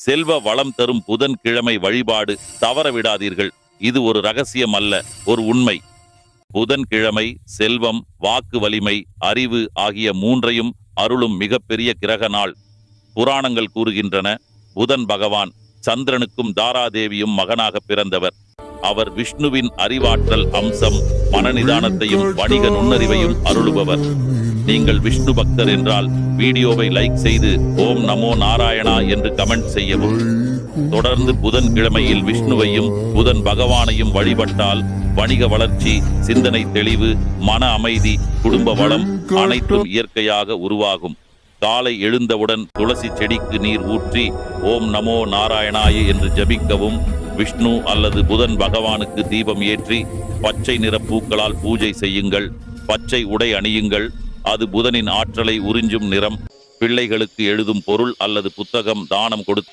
செல்வ வளம் தரும் புதன்கிழமை வழிபாடு தவற விடாதீர்கள். இது ஒரு ரகசியம் அல்ல, ஒரு உண்மை. புதன்கிழமை செல்வம், வாக்கு வலிமை, அறிவு ஆகிய மூன்றையும் அருளும் மிகப்பெரிய கிரக நாள். புராணங்கள் கூறுகின்றன, புதன் பகவான் சந்திரனுக்கும் தாராதேவியும் மகனாக பிறந்தவர். அவர் விஷ்ணுவின் அறிவாற்றல் அம்சம், மனநிதானத்தையும் வணிக நுண்ணறிவையும் அருளுபவர். நீங்கள் விஷ்ணு பக்தர் என்றால் வீடியோவை லைக் செய்து ஓம் நமோ நாராயணா என்று கமெண்ட் செய்யவும். தொடர்ந்து புதன்கிழமையில் விஷ்ணுவையும் புதன் பகவானையும் வழிபட்டால் வணிக வளர்ச்சி, சிந்தனை தெளிவு, மன அமைதி, குடும்ப வளம் அனைத்தும் இயற்கையாக உருவாகும். காலை எழுந்தவுடன் துளசி செடிக்கு நீர் ஊற்றி ஓம் நமோ நாராயணாய என்று ஜபிக்கவும். விஷ்ணு அல்லது புதன் பகவானுக்கு தீபம் ஏற்றி பச்சை நிற பூக்களால் பூஜை செய்யுங்கள். பச்சை உடை அணியுங்கள், அது புதனின் ஆற்றலை உறிஞ்சும் நிறம். பிள்ளைகளுக்கு எழுதும் பொருள் அல்லது புத்தகம் தானம் கொடுத்தால்